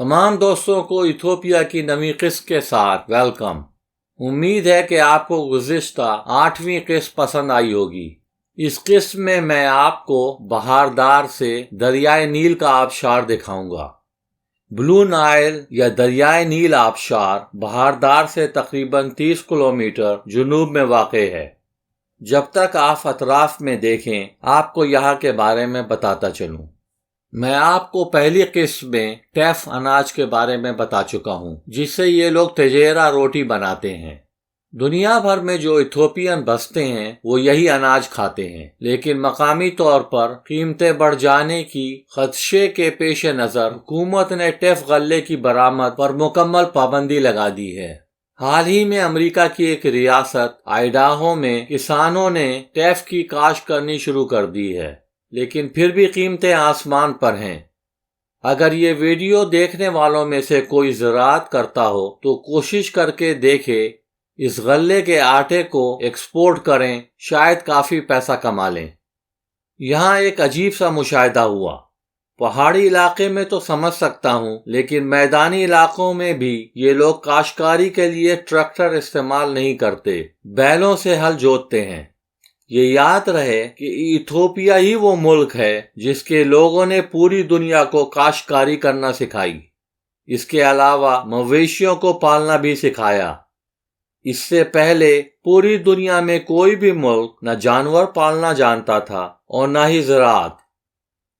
तमाम दोस्तों को इथोपिया की नवी किस्त के साथ वेलकम। उम्मीद है कि आपको गुज़िश्ता 8वीं किस्त पसंद आई होगी। इस किस्त में मैं आपको बहारदार से दरियाए नील का आबशार दिखाऊंगा। ब्लू नाइल या दरियाए नील आबशार बहारदार से तकरीबन 30 किलोमीटर जुनूब में वाक़े है। जब तक आप अतराफ में देखें, आपको यहाँ के बारे में बताता चलूं। मैं आपको पहली किस्त में टेफ अनाज के बारे में बता चुका हूँ, जिससे ये लोग तजेरा रोटी बनाते हैं। दुनिया भर में जो इथोपियन बसते हैं वो यही अनाज खाते हैं, लेकिन मकामी तौर पर कीमतें बढ़ जाने की खदशे के पेश नज़र हुकूमत ने टेफ गल्ले की बरामद पर मुकम्मल पाबंदी लगा दी है। हाल ही में अमेरिका की एक रियासत आइडाहो में किसानों ने टेफ की काश्त करनी शुरू कर दी है, लेकिन फिर भी कीमतें आसमान पर हैं। अगर ये वीडियो देखने वालों में से कोई ज़राअत करता हो तो कोशिश करके देखे इस गल्ले के आटे को एक्सपोर्ट करें, शायद काफ़ी पैसा कमा लें। यहाँ एक अजीब सा मुशाहिदा हुआ। पहाड़ी इलाके में तो समझ सकता हूँ, लेकिन मैदानी इलाकों में भी ये लोग काश्तकारी के लिए ट्रैक्टर इस्तेमाल नहीं करते, बैलों से हल जोतते हैं। ये याद रहे कि इथोपिया ही वो मुल्क है जिसके लोगों ने पूरी दुनिया को काश्तकारी करना सिखाई। इसके अलावा मवेशियों को पालना भी सिखाया। इससे पहले पूरी दुनिया में कोई भी मुल्क न जानवर पालना जानता था और न ही ज़राअत।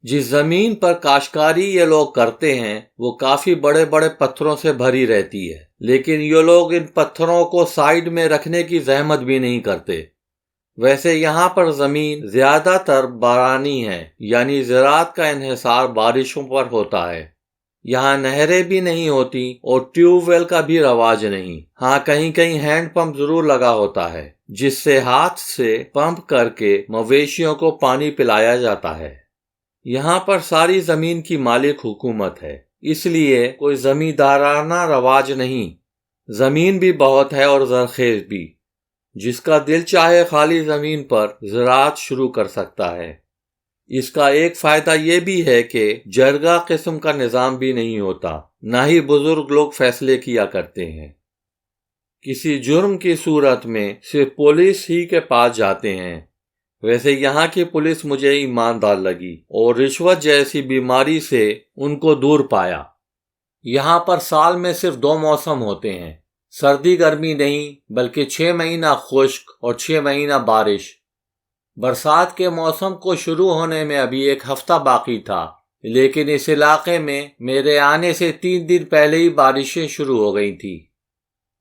जिस जमीन पर काश्तकारी ये लोग करते हैं वो काफी बड़े बड़े पत्थरों से भरी रहती है, लेकिन ये लोग इन पत्थरों को साइड में रखने की जहमत भी नहीं करते। वैसे यहाँ पर ज़मीन ज़्यादातर बारानी है, यानी ज़राअत का इन्हिसार बारिशों पर होता है। यहाँ नहरें भी नहीं होती और ट्यूबवेल का भी रवाज नहीं। हाँ, कहीं कहीं हैंड पंप ज़रूर लगा होता है, जिससे हाथ से पंप करके मवेशियों को पानी पिलाया जाता है। यहाँ पर सारी ज़मीन की मालिक हुकूमत है, इसलिए कोई ज़मींदाराना रवाज नहीं। ज़मीन भी बहुत है और ज़रखेज़ भी। जिसका दिल चाहे खाली ज़मीन पर ज़राअत शुरू कर सकता है। इसका एक फ़ायदा ये भी है कि जरगा किस्म का निज़ाम भी नहीं होता, ना ही बुज़ुर्ग लोग फैसले किया करते हैं। किसी जुर्म की सूरत में सिर्फ पुलिस ही के पास जाते हैं। वैसे यहाँ की पुलिस मुझे ईमानदार लगी और रिश्वत जैसी बीमारी से उनको दूर पाया। यहाँ पर साल में सिर्फ 2 मौसम होते हैं, सर्दी गर्मी नहीं, बल्कि 6 महीना खुश्क और 6 महीना बारिश। बरसात के मौसम को शुरू होने में अभी 1 हफ्ता बाकी था, लेकिन इस इलाके में मेरे आने से 3 दिन पहले ही बारिशें शुरू हो गई थी।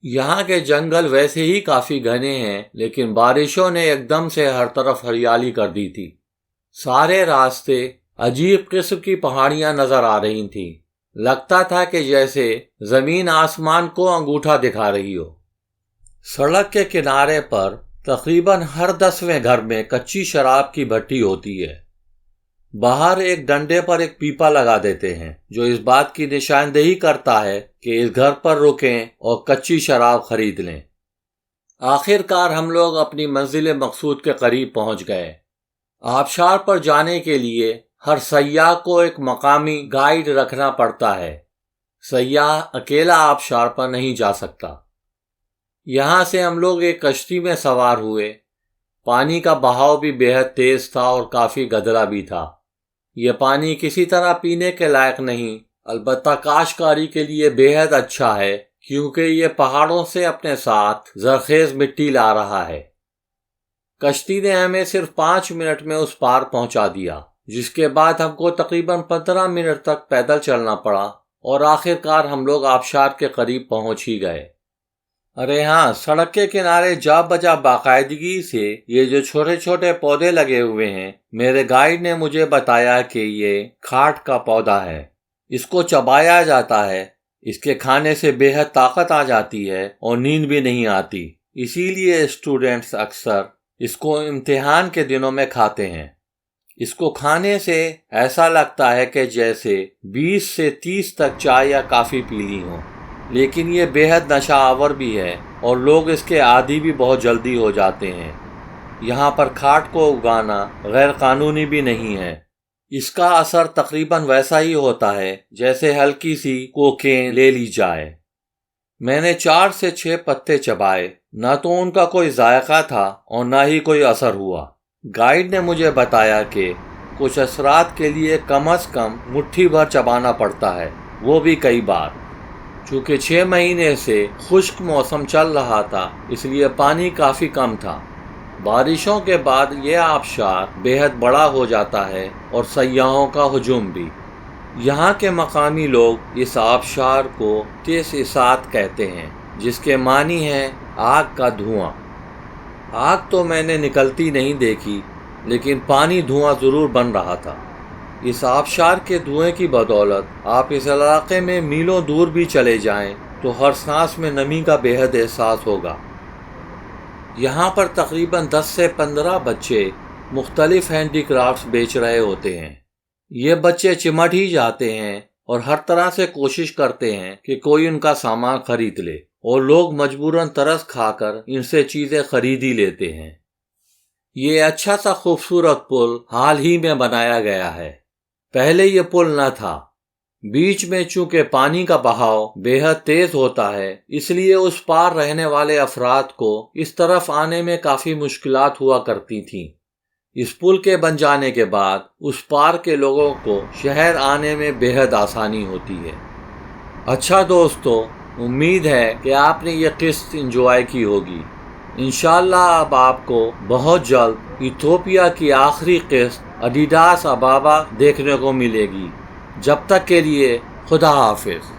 यहाँ के जंगल वैसे ही काफ़ी घने हैं, लेकिन बारिशों ने एकदम से हर तरफ हरियाली कर दी थी। सारे रास्ते अजीब किस्म की पहाड़ियाँ नज़र आ रही थीं। लगता था कि जैसे ज़मीन आसमान को अंगूठा दिखा रही हो। सड़क के किनारे पर तकरीबन हर 10वें घर में कच्ची शराब की भट्टी होती है। बाहर एक डंडे पर एक पीपा लगा देते हैं, जो इस बात की निशानदेही करता है कि इस घर पर रुकें और कच्ची शराब खरीद लें। आखिरकार हम लोग अपनी मंजिल मकसूद के करीब पहुंच गए। आबशार पर जाने के लिए हर सयाह को एक मकामी गाइड रखना पड़ता है। सयाह अकेला आबशार पर नहीं जा सकता। यहाँ से हम लोग एक कश्ती में सवार हुए। पानी का बहाव भी बेहद तेज था और काफ़ी गदरा भी था। यह पानी किसी तरह पीने के लायक नहीं, अलबत्ता काश्तकारी के लिए बेहद अच्छा है, क्योंकि ये पहाड़ों से अपने साथ जरखेज मिट्टी ला रहा है। कश्ती ने हमें सिर्फ 5 मिनट में उस पार पहुंचा दिया, जिसके बाद हमको तकरीबन 15 मिनट तक पैदल चलना पड़ा और आखिरकार हम लोग आबशार के करीब पहुंच ही गए। अरे हाँ, सड़क के किनारे जा बजा बाकायदगी से ये जो छोटे छोटे पौधे लगे हुए हैं, मेरे गाइड ने मुझे बताया कि ये खाट का पौधा है। इसको चबाया जाता है। इसके खाने से बेहद ताकत आ जाती है और नींद भी नहीं आती। इसीलिए स्टूडेंट्स अक्सर इसको इम्तिहान के दिनों में खाते हैं। इसको खाने से ऐसा लगता है कि जैसे 20 से 30 तक चाय या काफ़ी पी ली हो, लेकिन ये बेहद नशा आवर भी है और लोग इसके आदी भी बहुत जल्दी हो जाते हैं। यहाँ पर खाट को उगाना गैर कानूनी भी नहीं है, اس کا اثر تقریباً ویسا ہی ہوتا ہے جیسے ہلکی سی کوکین لے لی جائے۔ میں نے 4 سے 6 پتے چبائے، نہ تو ان کا کوئی ذائقہ تھا اور نہ ہی کوئی اثر ہوا۔ گائیڈ نے مجھے بتایا کہ کچھ اثرات کے لیے کم از کم مٹھی بھر چبانا پڑتا ہے، وہ بھی کئی بار۔ چونکہ 6 مہینے سے خشک موسم چل رہا تھا، اس لیے پانی کافی کم تھا۔ بارشوں کے بعد یہ آبشار بے حد بڑا ہو جاتا ہے اور سیاحوں کا ہجوم بھی۔ یہاں کے مقامی لوگ اس آبشار کو تیس اسات کہتے ہیں، جس کے معنی ہے آگ کا دھواں۔ آگ تو میں نے نکلتی نہیں دیکھی، لیکن پانی دھواں ضرور بن رہا تھا۔ اس آبشار کے دھوئیں کی بدولت آپ اس علاقے میں میلوں دور بھی چلے جائیں تو ہر سانس میں نمی کا بے حد احساس ہوگا۔ یہاں پر تقریباً 10 سے 15 بچے مختلف ہینڈی کرافٹس بیچ رہے ہوتے ہیں۔ یہ بچے چمٹ ہی جاتے ہیں اور ہر طرح سے کوشش کرتے ہیں کہ کوئی ان کا سامان خرید لے، اور لوگ مجبوراً ترس کھا کر ان سے چیزیں خرید ہی لیتے ہیں۔ یہ اچھا سا خوبصورت پل حال ہی میں بنایا گیا ہے، پہلے یہ پل نہ تھا۔ بیچ میں چونکہ پانی کا بہاؤ بے حد تیز ہوتا ہے، اس لیے اس پار رہنے والے افراد کو اس طرف آنے میں کافی مشکلات ہوا کرتی تھیں۔ اس پل کے بن جانے کے بعد اس پار کے لوگوں کو شہر آنے میں بے حد آسانی ہوتی ہے۔ اچھا دوستو، امید ہے کہ آپ نے یہ قسط انجوائے کی ہوگی۔ انشاءاللہ اب آپ کو بہت جلد ایتھوپیا کی آخری قسط ایڈیڈاس ابابا دیکھنے کو ملے گی۔ جب تک کے لیے خدا حافظ۔